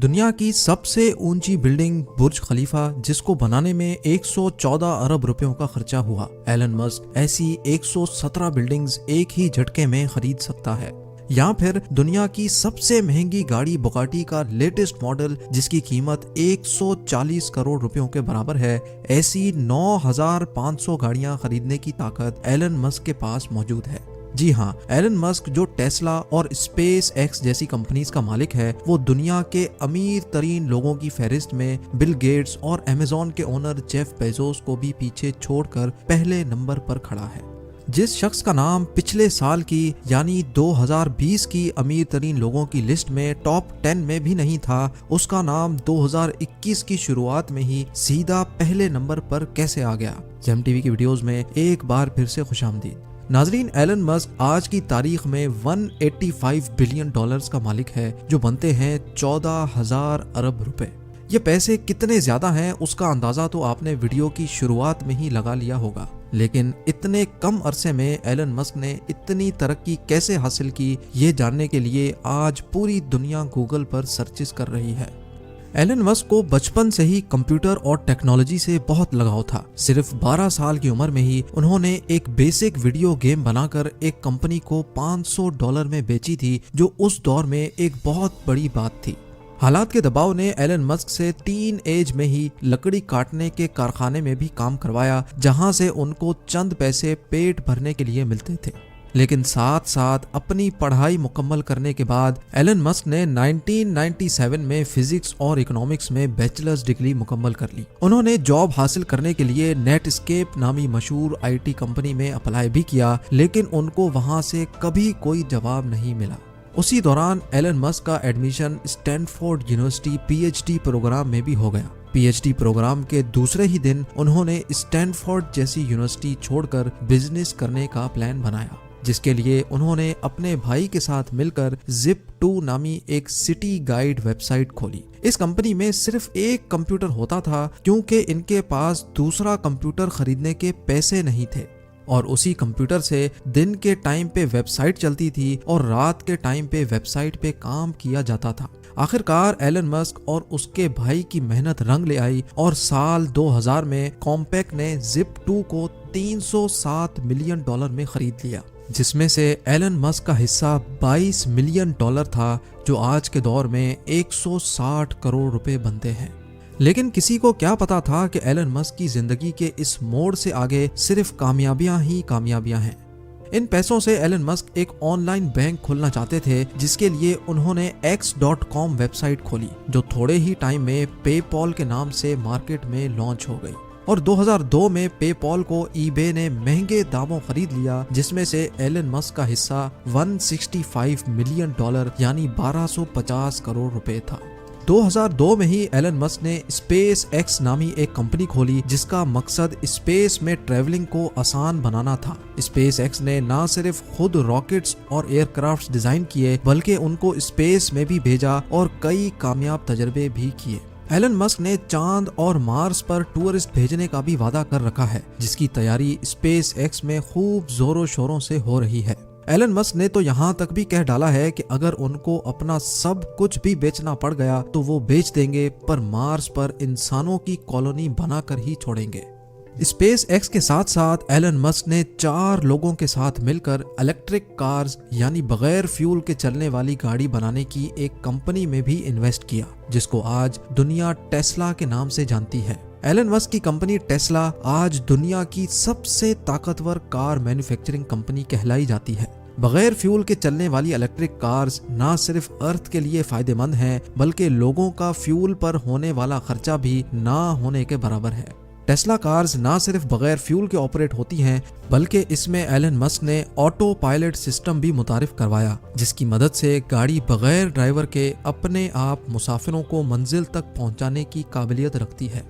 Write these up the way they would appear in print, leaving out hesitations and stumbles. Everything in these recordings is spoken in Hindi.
दुनिया की सबसे ऊंची बिल्डिंग बुर्ज खलीफा, जिसको बनाने में 114 अरब रुपयों का खर्चा हुआ। एलन मस्क ऐसी 117 बिल्डिंग्स एक ही झटके में खरीद सकता है। या फिर दुनिया की सबसे महंगी गाड़ी बुगाटी का लेटेस्ट मॉडल, जिसकी कीमत 140 करोड़ रुपयों के बराबर है, ऐसी 9500 गाड़ियां खरीदने की ताकत एलन मस्क के पास मौजूद है। जी हाँ, एलन मस्क जो टेस्ला और स्पेस एक्स जैसी कंपनीज का मालिक है, वो दुनिया के अमीर तरीन लोगों की फहरिस्त में बिल गेट्स और अमेज़न के ओनर जेफ बेजोस को भी पीछे छोड़कर पहले नंबर पर खड़ा है। जिस शख्स का नाम पिछले साल की यानी 2020 की अमीर तरीन लोगों की लिस्ट में टॉप 10 में भी नहीं था, उसका नाम 2021 की शुरुआत में ही सीधा पहले नंबर पर कैसे आ गया। जेम टीवी की वीडियोस में एक बार फिर से खुशामदीद। नाजरीन, एलन मस्क आज की तारीख में 185 बिलियन डॉलर्स का मालिक है, जो बनते हैं 14,000 अरब रुपए। ये पैसे कितने ज्यादा हैं उसका अंदाजा तो आपने वीडियो की शुरुआत में ही लगा लिया होगा, लेकिन इतने कम अरसे में एलन मस्क ने इतनी तरक्की कैसे हासिल की, ये जानने के लिए आज पूरी दुनिया गूगल पर सर्चेस कर रही है। एलन मस्क को बचपन से ही कंप्यूटर और टेक्नोलॉजी से बहुत लगाव था। सिर्फ 12 साल की उम्र में ही उन्होंने एक बेसिक वीडियो गेम बनाकर एक कंपनी को $500 में बेची थी, जो उस दौर में एक बहुत बड़ी बात थी। हालात के दबाव ने एलन मस्क से टीन एज में ही लकड़ी काटने के कारखाने में भी काम करवाया, जहां से उनको चंद पैसे पेट भरने के लिए मिलते थे। लेकिन साथ साथ अपनी पढ़ाई मुकम्मल करने के बाद एलन मस्क ने 1997 में फिजिक्स और इकोनॉमिक्स में बैचलर्स डिग्री मुकम्मल कर ली। उन्होंने जॉब हासिल करने के लिए नेटस्केप नामी मशहूर आईटी कंपनी में अप्लाई भी किया, लेकिन उनको वहां से कभी कोई जवाब नहीं मिला। उसी दौरान एलन मस्क का admission Stanford University PhD program में भी हो गया। पीएचडी प्रोग्राम के दूसरे ही दिन उन्होंने स्टैनफोर्ड जैसी यूनिवर्सिटी छोड़कर बिजनेस करने का प्लान बनाया, जिसके लिए उन्होंने अपने भाई के साथ मिलकर Zip2 नामी एक सिटी गाइड वेबसाइट खोली। इस कंपनी में सिर्फ एक कंप्यूटर होता था, क्योंकि इनके पास दूसरा कंप्यूटर खरीदने के पैसे नहीं थे, और उसी कंप्यूटर से दिन के टाइम पे वेबसाइट चलती थी और रात के टाइम पे वेबसाइट पे काम किया जाता था। आखिरकार एलन मस्क और उसके भाई की मेहनत रंग ले आई और साल 2000 में कॉम्पैक ने Zip2 को $307 मिलियन में खरीद लिया, जिसमें से एलन मस्क का हिस्सा $22 मिलियन था, जो आज के दौर में 160 करोड़ रुपए बनते हैं। लेकिन किसी को क्या पता था कि एलन मस्क की जिंदगी के इस मोड़ से आगे सिर्फ कामयाबियां ही कामयाबियां हैं। इन पैसों से एलन मस्क एक ऑनलाइन बैंक खोलना चाहते थे, जिसके लिए उन्होंने X.com वेबसाइट खोली, जो थोड़े ही टाइम में पेपॉल के नाम से मार्केट में लॉन्च हो गई। और 2002 में पेपॉल को ईबे ने महंगे दामों खरीद लिया, जिसमें से एलन मस्क का हिस्सा $165 मिलियन यानी 1250 करोड़ रुपए था। 2002 में ही एलन मस्क ने स्पेस एक्स नामी एक कंपनी खोली, जिसका मकसद स्पेस में ट्रैवलिंग को आसान बनाना था। स्पेस एक्स ने न सिर्फ खुद रॉकेट्स और एयरक्राफ्ट डिजाइन किए, बल्कि उनको स्पेस में भी भेजा और कई कामयाब तजर्बे भी किए। एलन मस्क ने चांद और मार्स पर टूरिस्ट भेजने का भी वादा कर रखा है, जिसकी तैयारी स्पेस एक्स में खूब जोरों शोरों से हो रही है। एलन मस्क ने तो यहाँ तक भी कह डाला है कि अगर उनको अपना सब कुछ भी बेचना पड़ गया तो वो बेच देंगे, पर मार्स पर इंसानों की कॉलोनी बनाकर ही छोड़ेंगे। स्पेस एक्स के साथ साथ एलन मस्क ने 4 लोगों के साथ मिलकर इलेक्ट्रिक कार्स यानी बगैर फ्यूल के चलने वाली गाड़ी बनाने की एक कंपनी में भी इन्वेस्ट किया, जिसको आज दुनिया टेस्ला के नाम से जानती है। एलन मस्क की कंपनी टेस्ला आज दुनिया की सबसे ताकतवर कार मैन्युफैक्चरिंग कंपनी कहलाई जाती है। बगैर फ्यूल के चलने वाली इलेक्ट्रिक कार्स ना सिर्फ अर्थ के लिए फायदेमंद हैं, बल्कि लोगों का फ्यूल पर होने वाला खर्चा भी ना होने के बराबर है। टेस्ला कार्स ना सिर्फ बगैर फ्यूल के ऑपरेट होती हैं, बल्कि इसमें एलन मस्क ने ऑटो पायलट सिस्टम भी मुतारिफ करवाया, जिसकी मदद से गाड़ी बगैर ड्राइवर के अपने आप मुसाफिरों को मंजिल तक पहुंचाने की काबिलियत रखती है।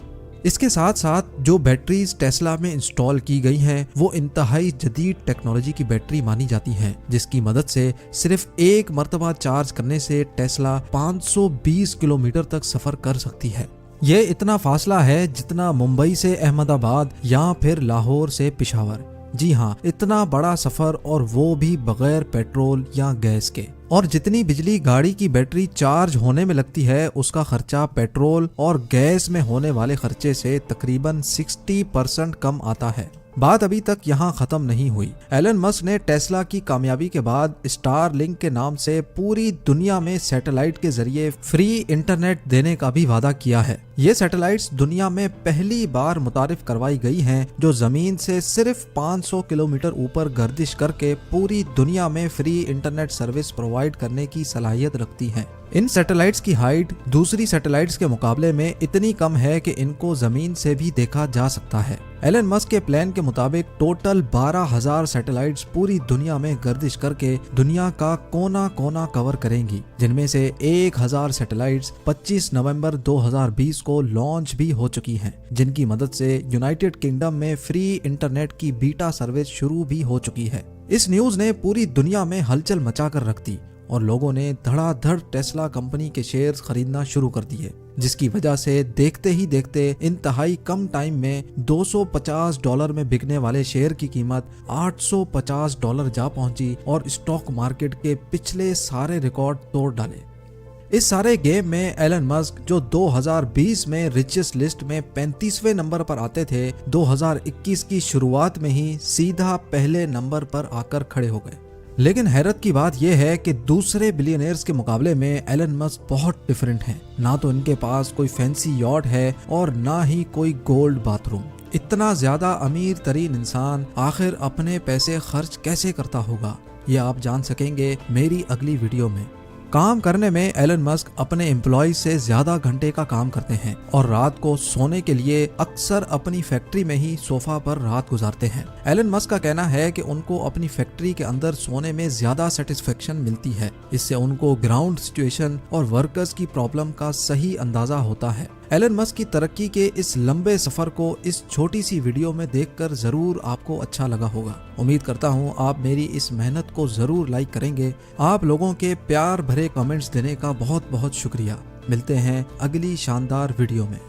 इसके साथ साथ जो बैटरीज टेस्ला में इंस्टॉल की गई हैं, वो इंतहाई जदीद टेक्नोलॉजी की बैटरी मानी जाती हैं, जिसकी मदद से सिर्फ एक मरतबा चार्ज करने से टेस्ला 520 किलोमीटर तक सफर कर सकती है। ये इतना फासला है जितना मुंबई से अहमदाबाद या फिर लाहौर से पेशावर। जी हाँ, इतना बड़ा सफर, और वो भी बगैर पेट्रोल या गैस के। और जितनी बिजली गाड़ी की बैटरी चार्ज होने में लगती है उसका खर्चा पेट्रोल और गैस में होने वाले खर्चे से तकरीबन 60% कम आता है। बात अभी तक यहाँ खत्म नहीं हुई। एलन मस्क ने टेस्ला की कामयाबी के बाद स्टारलिंक के नाम से पूरी दुनिया में सैटेलाइट के जरिए फ्री इंटरनेट देने का भी वादा किया है। ये सैटेलाइट्स दुनिया में पहली बार मुतारिफ करवाई गई हैं जो जमीन से सिर्फ 500 किलोमीटर ऊपर गर्दिश करके पूरी दुनिया में फ्री इंटरनेट सर्विस प्रोवाइड करने की सलाहियत रखती हैं। इन सैटेलाइट्स की हाइट दूसरी सैटेलाइट्स के मुकाबले में इतनी कम है कि इनको जमीन से भी देखा जा सकता है। एलन मस्क के प्लान के मुताबिक टोटल 12,000 सैटेलाइट्स पूरी दुनिया में गर्दिश करके दुनिया का कोना कोना कवर करेंगी, जिनमें से 1,000 सैटेलाइट्स 25 नवंबर 2020 को लॉन्च भी हो चुकी हैं, जिनकी मदद से यूनाइटेड किंगडम में फ्री इंटरनेट की बीटा सर्विस शुरू भी हो चुकी है। इस न्यूज ने पूरी दुनिया में हलचल मचा कर रख दी और लोगों ने धड़ाधड़ टेस्ला कंपनी के शेयर्स खरीदना शुरू कर दिए, जिसकी वजह से देखते ही देखते इंतहाई कम टाइम में $250 में बिकने वाले शेयर की कीमत $850 जा पहुंची और स्टॉक मार्केट के पिछले सारे रिकॉर्ड तोड़ डाले। इस सारे गेम में एलन मस्क जो 2020 में रिचेस्ट लिस्ट में 35वें नंबर पर आते थे, 2021 की शुरुआत में ही सीधा पहले नंबर पर आकर खड़े हो गए। लेकिन हैरत की बात यह है कि दूसरे बिलियनियर्स के मुकाबले में एलन मस्क बहुत डिफरेंट हैं। ना तो इनके पास कोई फैंसी यॉट है और ना ही कोई गोल्ड बाथरूम। इतना ज्यादा अमीर तरीन इंसान आखिर अपने पैसे खर्च कैसे करता होगा, ये आप जान सकेंगे मेरी अगली वीडियो में। काम करने में एलन मस्क अपने एम्प्लॉय से ज्यादा घंटे का काम करते हैं और रात को सोने के लिए अक्सर अपनी फैक्ट्री में ही सोफा पर रात गुजारते हैं। एलन मस्क का कहना है कि उनको अपनी फैक्ट्री के अंदर सोने में ज्यादा सेटिस्फेक्शन मिलती है। इससे उनको ग्राउंड सिचुएशन और वर्कर्स की प्रॉब्लम का सही अंदाजा होता है। एलन मस्क की तरक्की के इस लंबे सफर को इस छोटी सी वीडियो में देखकर जरूर आपको अच्छा लगा होगा। उम्मीद करता हूँ आप मेरी इस मेहनत को जरूर लाइक करेंगे। आप लोगों के प्यार भरे कमेंट्स देने का बहुत बहुत शुक्रिया। मिलते हैं अगली शानदार वीडियो में।